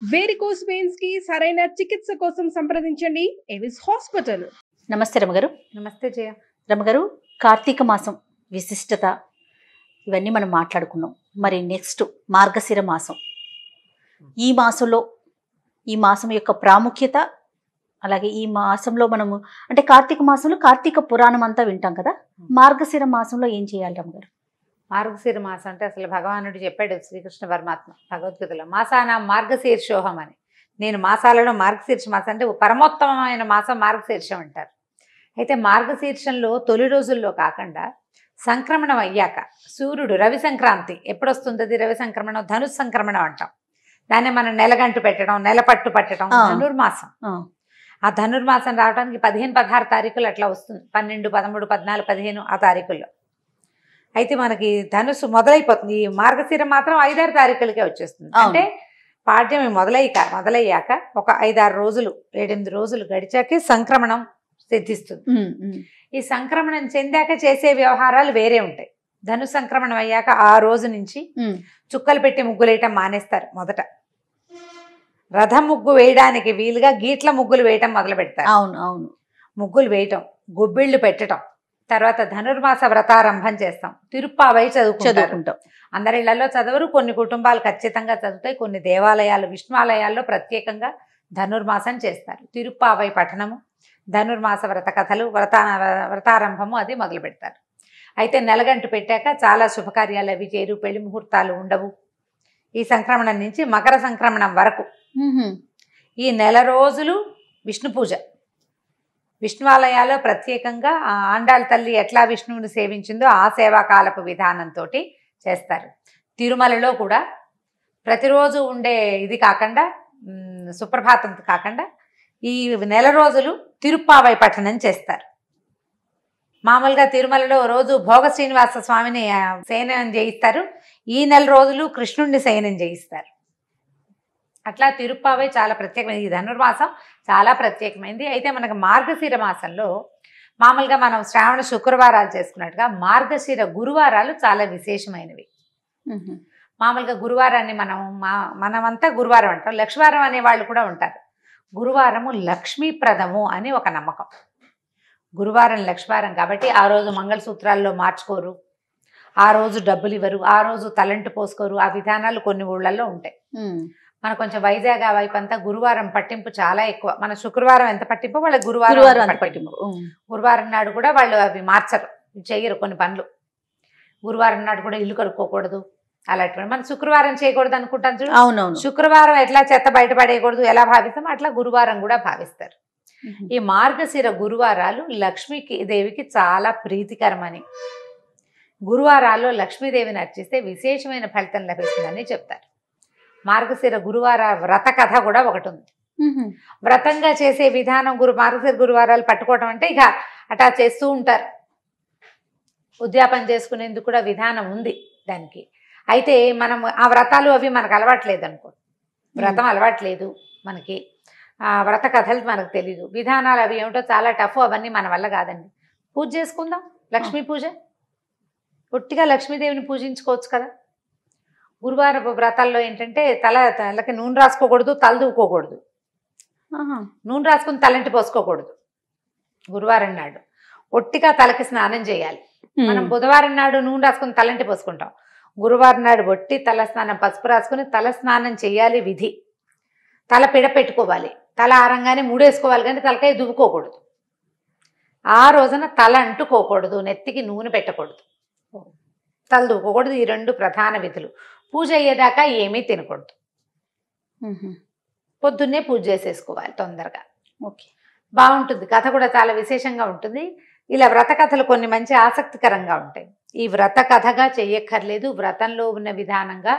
Varicose veins కి సరైన చికిత్స కోసం సంప్రదించండి ఎవిస్ హాస్పిటల్. నమస్తే రమగారు. నమస్తే జయ. రమగారు, కార్తీక మాసం విశిష్టత ఇవన్నీ మనం మాట్లాడుకున్నాం. మరి నెక్స్ట్ మార్గశిర మాసం, ఈ మాసంలో ఈ మాసం యొక్క ప్రాముఖ్యత, అలాగే ఈ మాసంలో మనము అంటే కార్తీక మాసంలో కార్తీక పురాణం అంతా వింటాం కదా, మార్గశిర మాసంలో ఏం చేయాలి రమగారు? మార్గశిర మాసం అంటే అసలు భగవానుడు చెప్పాడు శ్రీకృష్ణ పరమాత్మ భగవద్గీతలో, మాసాన మార్గశీర్షోహం అని. నేను మాసాలలో మార్గశీర్ష మాసం అంటే పరమోత్తమమైన మాసం మార్గశీర్షం అంటారు. అయితే మార్గశీర్షంలో తొలి రోజుల్లో కాకుండా సంక్రమణం అయ్యాక సూర్యుడు రవి సంక్రాంతి ఎప్పుడు వస్తుంది? రవి సంక్రమణం, ధనుస్ సంక్రమణం అంటాం. దాన్ని మనం నెలగంటు పెట్టడం, నెల పట్టు పట్టడం ధనుర్మాసం. ఆ ధనుర్మాసం రావడానికి 15-16 తారీఖులు అట్లా వస్తుంది. 12, 13, 14, 15 ఆ తారీఖుల్లో. అయితే మనకి ధనుసు మొదలైపోతుంది. ఈ మార్గశిరం మాత్రం 5-6 తారీఖులకే వచ్చేస్తుంది. అంటే పాడ్యమి మొదలయ్యాక ఒక 5-6 రోజులు, 7-8 రోజులు గడిచాకే సంక్రమణం సిద్ధిస్తుంది. ఈ సంక్రమణం చెందాక చేసే వ్యవహారాలు వేరే ఉంటాయి. ధను సంక్రమణం అయ్యాక ఆ రోజు నుంచి చుక్కలు పెట్టి ముగ్గులు వేయటం మానేస్తారు. మొదట రథం ముగ్గు వేయడానికి వీలుగా గీట్ల ముగ్గులు వేయటం మొదలు పెడతారు. అవును. ముగ్గులు వేయటం, గొబ్బిళ్ళు పెట్టడం, తర్వాత ధనుర్మాస వ్రతారంభం చేస్తాం. తిరుప్పావై చదువుకుంటాం. అందరి ఇళ్లలో చదవరు, కొన్ని కుటుంబాలు ఖచ్చితంగా చదువుతాయి. కొన్ని దేవాలయాలు, విష్ణువాలయాల్లో ప్రత్యేకంగా ధనుర్మాసం చేస్తారు. తిరుప్పావై పఠనము, ధనుర్మాస వ్రత కథలు, వ్రతారంభము అది మొదలు పెడతారు. అయితే నెలగంటు పెట్టాక చాలా శుభకార్యాలు అవి చేరు, పెళ్లి ముహూర్తాలు ఉండవు. ఈ సంక్రమణం నుంచి మకర సంక్రమణం వరకు ఈ నెల రోజులు విష్ణు పూజ. విష్ణువాలయాల్లో ప్రత్యేకంగా ఆండాళ్ళ తల్లి ఎట్లా విష్ణువుని సేవించిందో ఆ సేవాకాలపు విధానంతో చేస్తారు. తిరుమలలో కూడా ప్రతిరోజు ఉండే ఇది కాకుండా, సుప్రభాతం కాకుండా ఈ నెల రోజులు తిరుప్పావై పఠనం చేస్తారు. మామూలుగా తిరుమలలో రోజు భోగ శ్రీనివాస స్వామిని శయనం చేయిస్తారు. ఈ నెల రోజులు కృష్ణుడిని శయనం చేయిస్తారు. అట్లా తిరుప్పావై చాలా ప్రత్యేకమైనది. ఈ ధనుర్మాసం చాలా ప్రత్యేకమైనది. అయితే మనకు మార్గశిర మాసంలో మామూలుగా మనం శ్రావణ శుక్రవారాలు చేసుకున్నట్టుగా మార్గశిర గురువారాలు చాలా విశేషమైనవి. మామూలుగా గురువారాన్ని మనమంతా గురువారం అంటాం. లక్ష్మీవారం అనే వాళ్ళు కూడా ఉంటారు. గురువారము లక్ష్మీప్రదము అని ఒక నమ్మకం. గురువారం లక్ష్మీవారం కాబట్టి ఆ రోజు మంగళసూత్రాల్లో మార్చుకోరు, ఆ రోజు డబ్బులు ఇవ్వరు, ఆ రోజు తలంటు పోసుకోరు. ఆ విధానాలు కొన్ని ఊళ్ళల్లో ఉంటాయి. మన కొంచెం వైజాగ్ ఆ వైపు అంతా గురువారం పట్టింపు చాలా ఎక్కువ. మన శుక్రవారం ఎంత పట్టింపు, వాళ్ళ గురువారం పట్టింపు. గురువారం నాడు కూడా వాళ్ళు అవి మార్చరు, చెయ్యరు కొన్ని పనులు. గురువారం నాడు కూడా ఇల్లు కడుక్కోకూడదు, అలాంటివి. మనం శుక్రవారం చేయకూడదు అనుకుంటాం చూడు. అవునవును. శుక్రవారం ఎట్లా చెత్త బయటపడేయకూడదు ఎలా భావిస్తాం అట్లా గురువారం కూడా భావిస్తారు. ఈ మార్గశిర గురువారాలు లక్ష్మీకి దేవికి చాలా ప్రీతికరమని, గురువారాల్లో లక్ష్మీదేవిని అర్చిస్తే విశేషమైన ఫలితం లభిస్తుందని చెప్తారు. మార్గశిర గురువార వ్రత కథ కూడా ఒకటి ఉంది. వ్రతంగా చేసే విధానం మార్గశిర గురువారాలు పట్టుకోవటం అంటే ఇక అటా చేస్తూ ఉంటారు. ఉద్యాపన చేసుకునేందుకు కూడా విధానం ఉంది దానికి. అయితే మనం ఆ వ్రతాలు అవి మనకు అలవాట్లేదు అనుకో, వ్రతం అలవాట్లేదు మనకి, ఆ వ్రత కథలు మనకు తెలీదు, విధానాలు అవి ఏమిటో చాలా టఫ్, అవన్నీ మన వల్ల కాదండి. పూజ చేసుకుందాం, లక్ష్మీ పూజ. పొట్టిగా లక్ష్మీదేవిని పూజించుకోవచ్చు కదా. గురువారం వ్రతాల్లో ఏంటంటే తలకి నూనె రాసుకోకూడదు, తల దూకోకూడదు, నూనె రాసుకుని తలంటి పోసుకోకూడదు. గురువారం నాడు ఒట్టిగా తలకి స్నానం చేయాలి. మనం బుధవారం నాడు నూనె రాసుకుని తలంటి పోసుకుంటాం. గురువారం నాడు ఒట్టి తల స్నానం, పసుపు రాసుకుని తల స్నానం చేయాలి విధి. తల పిడ పెట్టుకోవాలి, తల ఆరంగానే మూడేసుకోవాలి, కానీ తలకాయ దువ్వుకోకూడదు. ఆ రోజున తల అంటుకోకూడదు, నెత్తికి నూనె పెట్టకూడదు, తల దువ్వుకోకూడదు. ఈ 2 ప్రధాన విధులు. పూజ అయ్యేదాకా ఏమీ తినకూడదు. పొద్దున్నే పూజ చేసేసుకోవాలి తొందరగా. ఓకే, బాగుంటుంది. కథ కూడా చాలా విశేషంగా ఉంటుంది. ఇలా వ్రత కథలు కొన్ని మంచి ఆసక్తికరంగా ఉంటాయి. ఈ వ్రత కథగా చెయ్యక్కర్లేదు, వ్రతంలో ఉన్న విధానంగా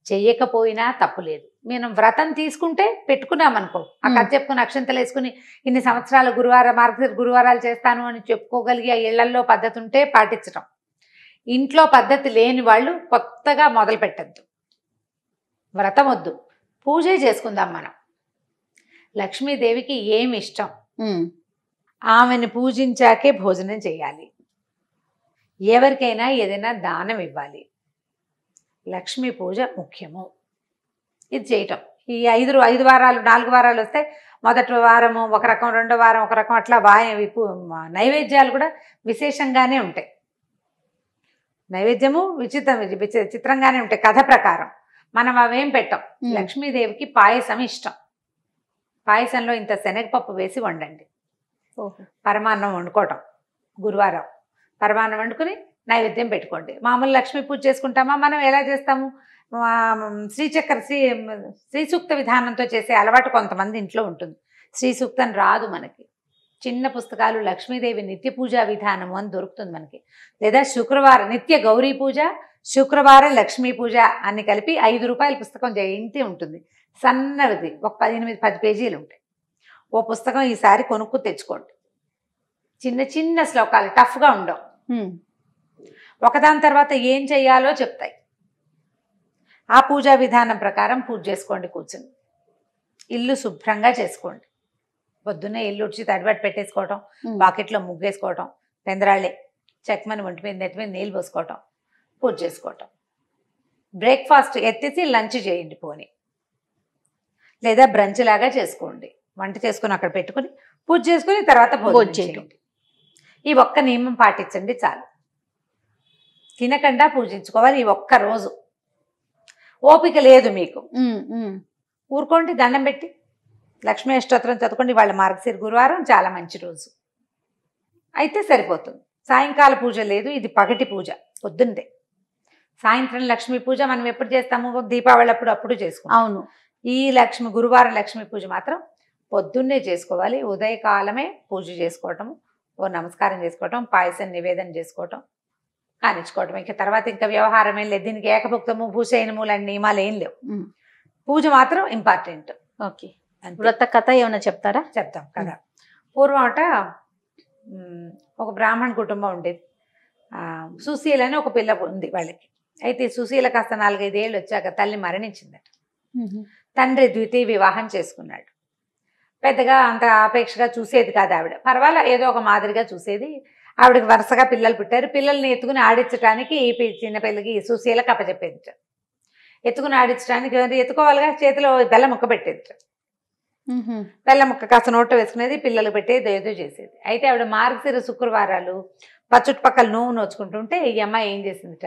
చెయ్యకపోయినా తప్పులేదు. మనం వ్రతం తీసుకుంటే పెట్టుకున్నామనుకో, ఆ కథ చెప్పుకుని అక్షంతలు వేసుకుని ఇన్ని సంవత్సరాల మార్గశిర గురువారాలు చేస్తాను అని చెప్పుకోగలిగి ఆ ఇళ్లల్లో పద్ధతి ఉంటే పాటించడం. ఇంట్లో పద్ధతి లేని వాళ్ళు కొత్తగా మొదలు పెట్టద్దు. వ్రతం వద్దు, పూజే చేసుకుందాం మనం. లక్ష్మీదేవికి ఏమి ఇష్టం, ఆమెను పూజించాకే భోజనం చేయాలి. ఎవరికైనా ఏదైనా దానం ఇవ్వాలి. లక్ష్మీ పూజ ముఖ్యము. ఇది చేయటం ఈ 5 వారాలు 4 వారాలు వస్తే మొదటి వారము ఒక రకం, రెండో వారం ఒక రకం, అట్లా నైవేద్యాలు కూడా విశేషంగానే ఉంటాయి. నైవేద్యము చిత్రంగానే ఉంటాయి కథ ప్రకారం. మనం అవేం పెట్టం. లక్ష్మీదేవికి పాయసం ఇష్టం. పాయసంలో ఇంత శనగపప్పు వేసి వండండి. పరమాన్నం వండుకోవటం గురువారం. పరమాన్నం వండుకుని నైవేద్యం పెట్టుకోండి. మామూలు లక్ష్మీ పూజ చేసుకుంటామా మనం ఎలా చేస్తాము? శ్రీ సూక్త విధానంతో చేసే అలవాటు కొంతమంది ఇంట్లో ఉంటుంది. శ్రీ సూక్తం రాదు మనకి. చిన్న పుస్తకాలు లక్ష్మీదేవి నిత్య పూజా విధానము అని దొరుకుతుంది మనకి. లేదా శుక్రవారం నిత్య గౌరీ పూజ, శుక్రవారం లక్ష్మీ పూజ అన్ని కలిపి 5 రూపాయల పుస్తకం జయంతి ఉంటుంది. సన్నది ఒక 18-10 పేజీలు ఉంటాయి. ఓ పుస్తకం ఈసారి కొనుక్కు తెచ్చుకోండి. చిన్న చిన్న శ్లోకాలు, టఫ్గా ఉండవు. ఒకదాని తర్వాత ఏం చెయ్యాలో చెప్తాయి. ఆ పూజా విధానం ప్రకారం పూజ చేసుకోండి. కూర్చుని ఇల్లు శుభ్రంగా చేసుకోండి. పొద్దున్నే ఇల్లు ఉడిచి తడిబట్టి పెట్టేసుకోవటం, బాకెట్లో ముగ్గేసుకోవటం, పెందరాళ్ళే చెక్కమని ఒంటి మీద నెత్తి మీద నీళ్ళు పోసుకోవటం, పూజ చేసుకోవటం. బ్రేక్ఫాస్ట్ ఎత్తేసి లంచ్ చేయండి పోనీ, లేదా బ్రంచ్ లాగా చేసుకోండి. వంట చేసుకుని అక్కడ పెట్టుకుని పూజ చేసుకుని తర్వాత భోజనం చేయండి. ఈ ఒక్క నియమం పాటించండి చాలు. తినకుండా పూజించుకోవాలి ఈ ఒక్క రోజు. ఓపిక లేదు మీకు, ఊరుకోండి, దండం పెట్టి లక్ష్మీ అష్టోత్తరం చదువుకోండి. వాళ్ళ మార్గశిర గురువారం చాలా మంచి రోజు అయితే సరిపోతుంది. సాయంకాల పూజ లేదు, ఇది పగటి పూజ పొద్దున్నే. సాయంత్రం లక్ష్మీ పూజ మనం ఎప్పుడు చేస్తాము? దీపావళి అప్పుడు చేసుకుంటాం. అవును. ఈ గురువారం లక్ష్మీ పూజ మాత్రం పొద్దున్నే చేసుకోవాలి. ఉదయకాలమే పూజ చేసుకోవటం, ఓ నమస్కారం చేసుకోవటం, పాయసం నివేదన చేసుకోవటం, కానిచ్చుకోవటం. ఇక తర్వాత ఇంకా వ్యవహారం ఏం లేదు. దీనికి ఏకభుక్తము భూషయనము లాంటి నియమాలు ఏం లేవు. పూజ మాత్రం ఇంపార్టెంట్. ఓకే. వ్రత కథ ఏమైనా చెప్తారా? చెప్తాం కదా. పూర్వం ఒక బ్రాహ్మణ కుటుంబం ఉండేది. సుశీల అని ఒక పిల్ల ఉంది వాళ్ళకి. అయితే సుశీల కాస్త 4-5 ఏళ్ళు వచ్చాక తల్లి మరణించిందట. తండ్రి ద్వితీయ వివాహం చేసుకున్నాడు. పెద్దగా అంత ఆపేక్షగా చూసేది కాదు ఆవిడ. పర్వాలా ఏదో ఒక మాదిరిగా చూసేది. ఆవిడకి వరుసగా పిల్లలు పుట్టారు. పిల్లల్ని ఎత్తుకుని ఆడించడానికి ఈ చిన్న పిల్లకి సుశీలకు అప్పచెప్పేదిట. ఎత్తుకుని ఆడించడానికి ఎత్తుకోవాలిగా, చేతిలో బెల్ల ముక్క పెట్టేదిట. బెల్ల ముక్క కాస్త నోట్లో వేసుకునేది, పిల్లలు పెట్టేది, ఏదో చేసేది. అయితే ఆవిడ మార్గశిర శుక్రవారాలు చుట్టుపక్కల నువ్వు నోచుకుంటుంటే ఈ అమ్మాయి ఏం చేసిందిట,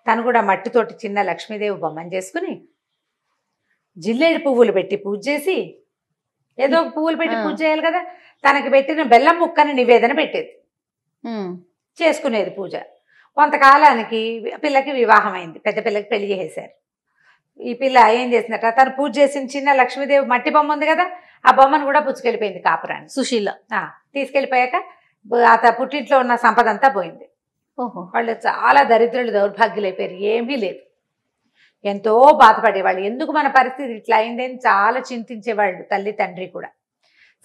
తను కూడా మట్టితోటి చిన్న లక్ష్మీదేవి బొమ్మని చేసుకుని జిల్లేడు పువ్వులు పెట్టి పూజ చేసి, ఏదో పువ్వులు పెట్టి పూజ చేయాలి కదా, తనకి పెట్టిన బెల్లం ముక్కని నివేదన పెట్టేది, చేసుకునేది పూజ. కొంతకాలానికి పిల్లకి వివాహం అయింది. పెద్ద పిల్లకి పెళ్లి చేసేశారు. ఈ పిల్ల ఏం చేసిందట, తను పూజ చేసిన చిన్న లక్ష్మీదేవి మట్టి బొమ్మ ఉంది కదా, ఆ బొమ్మను కూడా పుచ్చుకెళ్ళిపోయింది కాపురాన్ని. సుశీల తీసుకెళ్ళిపోయాక పుట్టింట్లో ఉన్న సంపద అంతా పోయింది. వాళ్ళు చాలా దరిద్రులు, దౌర్భాగ్యులు అయిపోయారు. ఏమీ లేదు. ఎంతో బాధపడేవాళ్ళు. ఎందుకు మన పరిస్థితి ఇట్లా అయిందని చాలా చింతించేవాళ్ళు తల్లి తండ్రి కూడా.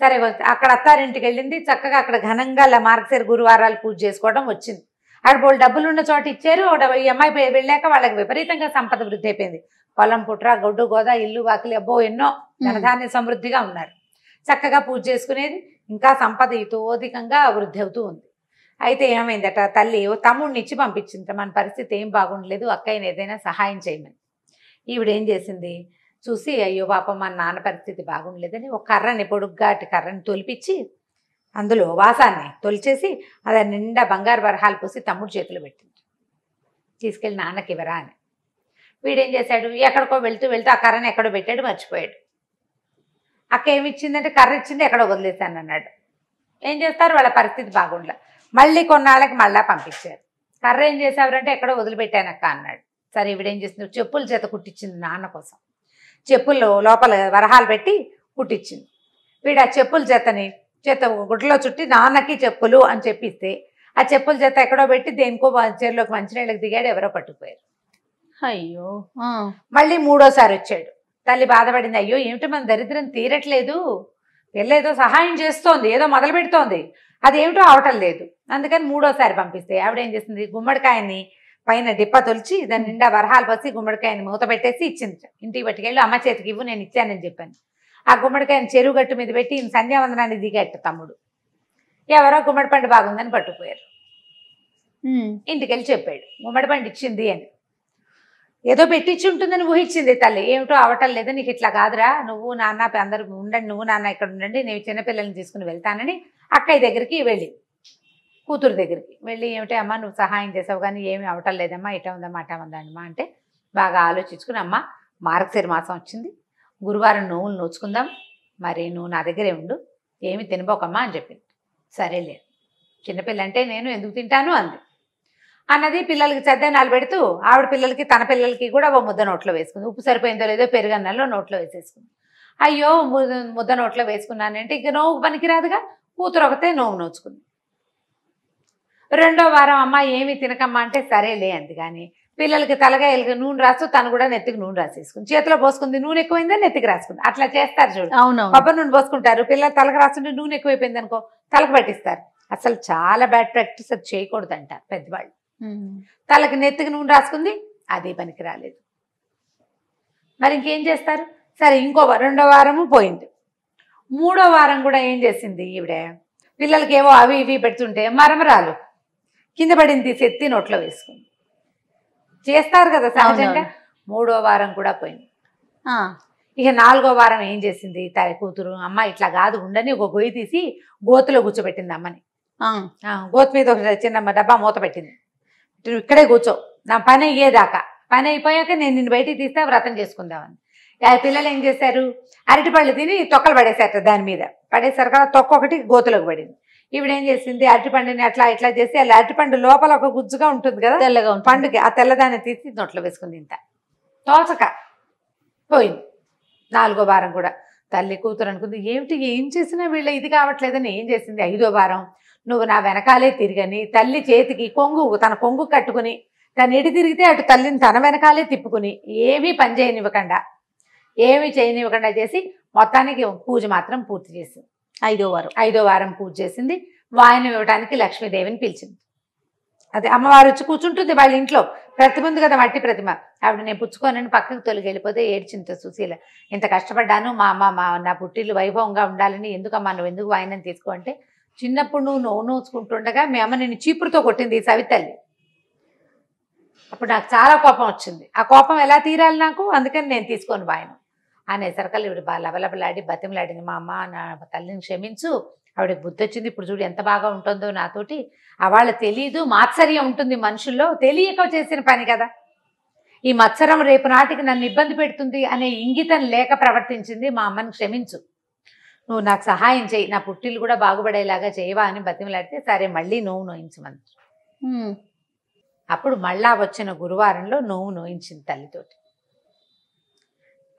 సరే, అక్కడ అత్తారింటికి వెళ్ళింది. చక్కగా అక్కడ ఘనంగా మార్గశిర గురువారాలు పూజ చేసుకోవడం వచ్చింది. అక్కడ వాళ్ళు డబ్బులు ఉన్న చోట ఇచ్చారు. ఈ అమ్మాయి వెళ్ళాక వాళ్ళకి విపరీతంగా సంపద వృద్ధి అయిపోయింది. పొలం పుట్ర, గొడ్డు గోద, ఇల్లు వాకిలి, అబ్బో ఎన్నో, ధనధాన్య సమృద్ధిగా ఉన్నారు. చక్కగా పూజ చేసుకునేది. ఇంకా సంపద ఇతోధికంగా వృద్ధి అవుతూ ఉంది. అయితే ఏమైందట, తల్లి తమ్ముడిని ఇచ్చి పంపించింది. మన పరిస్థితి ఏం బాగుండలేదు, అక్కయ్యని ఏదైనా సహాయం చేయమని. ఈవిడేం చేసింది, చూసి అయ్యో పాపం మన నాన్న పరిస్థితి బాగుండలేదని ఒక కర్రని, పొడుగ్గాటి కర్రని తొలిపించి అందులో వాసాన్ని తొలిచేసి అది నిండా బంగారు వరహాలు పోసి తమ్ముడు చేతులు పెట్టింది. తీసుకెళ్ళి నాన్నకి ఇవ్వరా అని. వీడేం చేశాడు, ఎక్కడికో వెళ్తూ ఆ కర్రని ఎక్కడో పెట్టాడు, మర్చిపోయాడు. అక్క ఏమి ఇచ్చిందంటే కర్ర ఇచ్చింది, ఎక్కడో వదిలేశాను అన్నాడు. ఏం చేస్తారు, వాళ్ళ పరిస్థితి బాగుండలే. మళ్ళీ కొన్నాళ్ళకి మళ్ళా పంపించారు. కర్ర ఏం చేసావురంటే ఎక్కడో వదిలిపెట్టానక్క అన్నాడు. సరే, ఈవిడేం చేసింది, చెప్పుల చేత కుట్టించింది నాన్న కోసం. చెప్పుల్లో లోపల వరహాలు పెట్టి కుట్టించింది. వీడు ఆ చెప్పుల చేత గుడ్డలో చుట్టి నాన్నకి చెప్పులు అని చెప్పిస్తే ఆ చెప్పుల చేత ఎక్కడో పెట్టి దేనికో చెరులోకి మంచినీళ్ళకి దిగాడు, ఎవరో పట్టుకుపోయారు. అయ్యో. మళ్ళీ 3ఓసారి వచ్చాడు. తల్లి బాధపడింది, అయ్యో ఏమిటి మన దరిద్రం తీరట్లేదు, వెళ్ళేదో సహాయం చేస్తోంది, ఏదో మొదలు పెడుతోంది, అదేమిటో అవటం లేదు. అందుకని 3ఓసారి పంపిస్తే ఆవిడేం చేసింది, గుమ్మడికాయని పైన డిప్ప తొలిచి దాని నిండా వరహాలు పోసి గుమ్మడికాయని మూత పెట్టేసి ఇచ్చింది. ఇంటికి పట్టుకెళ్ళి అమ్మ చేతికి ఇవ్వు, నేను ఇచ్చానని చెప్పాను. ఆ గుమ్మడికాయని చెరువు గట్టు మీద పెట్టి సంధ్యావందనాన్ని దిగట్ట తమ్ముడు. ఎవరో గుమ్మడి పండు బాగుందని పట్టుకుపోయారు. ఇంటికి వెళ్ళి చెప్పాడు గుమ్మడి పండు ఇచ్చింది అని. ఏదో పెట్టించి ఉంటుందని ఊహించింది తల్లి. ఏమిటో అవటం లేదు, నీకు ఇట్లా కాదురా, నువ్వు నాన్న అందరు ఉండండి, నువ్వు నాన్న ఇక్కడ ఉండండి, నేను చిన్నపిల్లల్ని తీసుకుని వెళ్తానని అక్కయ్య దగ్గరికి వెళ్ళి, కూతురు దగ్గరికి వెళ్ళి, ఏమిటి అమ్మ నువ్వు సహాయం చేసావు కానీ ఏమి అవటం లేదమ్మా, ఇటా ఉందమ్మా అటా ఉందమ్మా అంటే బాగా ఆలోచించుకుని, అమ్మ మార్గశిర మాసం వచ్చింది, గురువారం నువ్వులు నోచుకుందాం, మరి నువ్వు నా దగ్గరే ఉండు, ఏమి తినబోకమ్మా అని చెప్పింది. సరేలే, చిన్నపిల్ల అంటే నేను ఎందుకు తింటాను అంది. అన్నది పిల్లలకి చద్దనాలు పెడుతూ ఆవిడ పిల్లలకి తన పిల్లలకి కూడా ఓ ముద్ద నోట్లో వేసుకుంది. ఉప్పు సరిపోయిందో లేదో పెరుగన్నంలో నోట్లో వేసేసుకుంది. అయ్యో ముద్ద నోట్లో వేసుకున్నానంటే ఇంక నోవు పనికిరాదుగా, కూతురు ఒకతే నోవు నోచుకుంది. రెండో వారం అమ్మ ఏమి తినకమ్మా అంటే సరేలే అంది. కానీ పిల్లలకి తలగాయలకి నూనె రాస్తూ తను కూడా నెత్తికి నూనె రాసేసుకుంది. చేతిలో పోసుకుంది, నూనె ఎక్కువైందని నెత్తికి రాసుకుంది. అట్లా చేస్తారు చూడు, కొబ్బరి నూనె పోసుకుంటారు, పిల్లలు తలకు రాస్తుంటే నూనె ఎక్కువైపోయింది అనుకో తలకు పట్టిస్తారు. అసలు చాలా బ్యాడ్ ప్రాక్టీస్, అది చేయకూడదు అంటారు పెద్దవాళ్ళు. తలకి నెత్తికి నూనె రాసుకుంది, అది పనికి రాలేదు. మరి ఇంకేం చేస్తారు? సరే ఇంకో రెండో వారము పోయింది. మూడో వారం కూడా ఏం చేసింది ఈవిడ, పిల్లలకి ఏవో అవి ఇవి పెడుతుంటే మరమరాలు కింద పడింది, తీసి ఎత్తి నోట్లో వేసుకుంది. చేస్తారు కదా సహజంగా. మూడో వారం కూడా పోయింది. ఇక నాలుగో వారం ఏం చేసింది కూతురు, అమ్మ ఇట్లా కాదు ఉండని ఒక గొయ్యి తీసి గోతులో కూర్చోబెట్టింది అమ్మని. గోతు మీద ఒక చిన్న డబ్బా మూత పెట్టింది. నువ్వు ఇక్కడే కూర్చో, నా పని అయ్యేదాకా, పని అయిపోయాక నేను నిన్ను బయటికి తీస్తే వ్రతం చేసుకుందామని. పిల్లలు ఏం చేశారు, అరటిపళ్ళు తిని తొక్కలు పడేశారు, దాని మీద పడేసారు కదా, తొక్క ఒకటి గోతులోకి పడింది. ఈవిడేం చేసింది, అరటిపండుని అట్లా ఇట్లా చేసి, అలా అరటిపండు లోపల ఒక గుజ్జుగా ఉంటుంది కదా తెల్లగా పండుకి, ఆ తెల్లదాన్ని తీసి నోట్లో వేసుకుంది. ఇంత తోచక పోయింది. నాలుగో వారం కూడా తల్లి కూతురు అనుకుంది, ఏమిటి ఏం చేసినా వీళ్ళ ఇది కావట్లేదని ఏం చేసింది. ఐదో వారం నువ్వు నా వెనకాలే తిరిగని తల్లి చేతికి కొంగు, తన కొంగు కట్టుకుని తను ఎటు తిరిగితే అటు తల్లిని తన వెనకాలే తిప్పుకుని ఏమీ పని చేయనివ్వకుండా చేసి మొత్తానికి పూజ మాత్రం పూర్తి చేసింది. ఐదో వారం పూజ చేసింది. వాయనం ఇవ్వడానికి లక్ష్మీదేవిని పిలిచింది. అదే అమ్మవారు వచ్చి కూర్చుంటుంది వాళ్ళ ఇంట్లో, ప్రతిమ ఉంది కదా మట్టి ప్రతిమ, ఆవిడ నేను పుచ్చుకోనని పక్కకు తొలగి వెళ్ళిపోతే ఏడ్చింత సుశీల. ఇంత కష్టపడ్డాను, మా అమ్మ నా పుట్టిల్లు వైభవంగా ఉండాలని, ఎందుకమ్మా నువ్వు ఎందుకు వాయనం తీసుకో అంటే, చిన్నప్పుడు నువ్వు నోచుకుంటుండగా మీ అమ్మ నేను చీపురుతో కొట్టింది సవితల్లి, అప్పుడు నాకు చాలా కోపం వచ్చింది, ఆ కోపం ఎలా తీరాలి నాకు, అందుకని నేను తీసుకోను వాయనం అనేసరికల్లా ఇవిడ లబలబలాడి బతిమలాడింది, మా అమ్మ నా తల్లిని క్షమించు, ఆవిడకి బుద్ధి వచ్చింది, ఇప్పుడు చూడు ఎంత బాగా ఉంటుందో నాతోటి, వాళ్ళ తెలీదు, మాత్సర్యం ఉంటుంది మనుషుల్లో, తెలియక చేసిన పని కదా, ఈ మత్సరం రేపు నాటికి నన్ను ఇబ్బంది పెడుతుంది అనే ఇంగితం లేక ప్రవర్తించింది, మా అమ్మని క్షమించు, నువ్వు నాకు సహాయం చేయి, నా పుట్టిల్లు కూడా బాగుపడేలాగా చేయవా అని బతిమలాడితే, సరే మళ్ళీ నోవు నోయించమని. అప్పుడు మళ్ళా వచ్చిన గురువారంలో నోవు నోయించింది తల్లితోటి.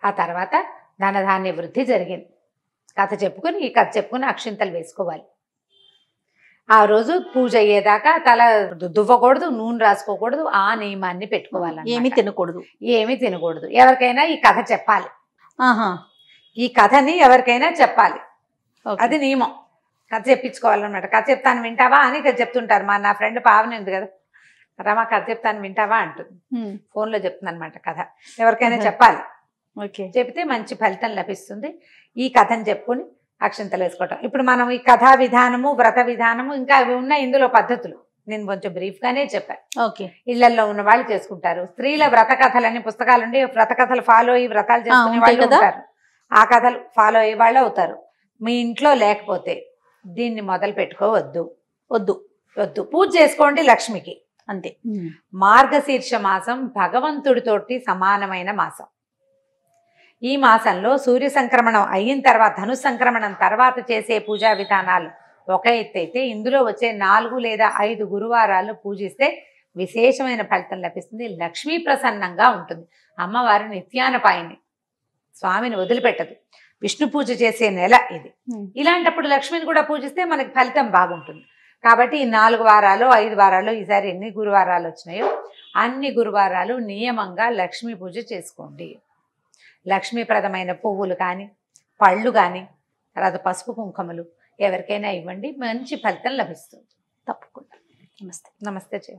ఆ తర్వాత ధనధాన్య వృద్ధి జరిగింది. ఈ కథ చెప్పుకొని అక్షింతలు వేసుకోవాలి. ఆ రోజు పూజ అయ్యేదాకా తల దువ్వకూడదు, నూనె రాసుకోకూడదు, ఆ నియమాన్ని పెట్టుకోవాలి. ఏమీ తినకూడదు. ఎవరికైనా ఈ కథ చెప్పాలి. ఈ కథని ఎవరికైనా చెప్పాలి, అది నియమం. కథ చెప్పించుకోవాలన్నమాట. కథ చెప్తాను వింటావా అని చెప్తుంటారు. నా ఫ్రెండ్ పావని ఉంది కదా, రమా కథ చెప్తాను వింటావా అంటుంది, ఫోన్లో చెప్తుంది అనమాట కథ. ఎవరికైనా చెప్పాలి, చెప్తే మంచి ఫలితం లభిస్తుంది. ఈ కథను చెప్పుకొని అక్షింతలు వేసుకోవటం. ఇప్పుడు మనం ఈ కథా విధానము, వ్రత విధానము, ఇంకా అవి ఉన్నాయి ఇందులో పద్ధతులు, నేను కొంచెం బ్రీఫ్గానే చెప్పాను. ఇళ్లలో ఉన్న వాళ్ళు చేసుకుంటారు. స్త్రీల వ్రత కథలని పుస్తకాలు ఉండి వ్రత కథలు ఫాలో అయ్యి వ్రతాలు చేసుకునే వాళ్ళు ఉంటారు, ఆ కథలు ఫాలో అయ్యే వాళ్ళు అవుతారు. మీ ఇంట్లో లేకపోతే దీన్ని మొదలు పెట్టుకోవద్దు, వద్దు. పూజ చేసుకోండి లక్ష్మికి, అంతే. మార్గశీర్ష మాసం భగవంతుడితోటి సమానమైన మాసం. ఈ మాసంలో సూర్య సంక్రమణం అయిన తర్వాత, ధను సంక్రమణం తర్వాత చేసే పూజా విధానాలు ఒక ఎత్తు అయితే, ఇందులో వచ్చే 4 లేదా 5 గురువారాలు పూజిస్తే విశేషమైన ఫలితం లభిస్తుంది. లక్ష్మీ ప్రసన్నంగా ఉంటుంది. అమ్మవారు నిత్యానపాయిని, స్వామిని వదిలిపెట్టదు. విష్ణు పూజ చేసే నెల ఇది. ఇలాంటప్పుడు లక్ష్మిని కూడా పూజిస్తే మనకి ఫలితం బాగుంటుంది. కాబట్టి ఈ 4 వారాలు 5 వారాలు, ఈసారి ఎన్ని గురువారాలు వచ్చినాయో అన్ని గురువారాలు నియమంగా లక్ష్మీ పూజ చేసుకోండి. లక్ష్మీప్రదమైన పువ్వులు కానీ, పళ్ళు కానీ, తర్వాత పసుపు కుంకుమలు ఎవరికైనా ఇవ్వండి, మంచి ఫలితం లభిస్తుంది తప్పకుండా. నమస్తే.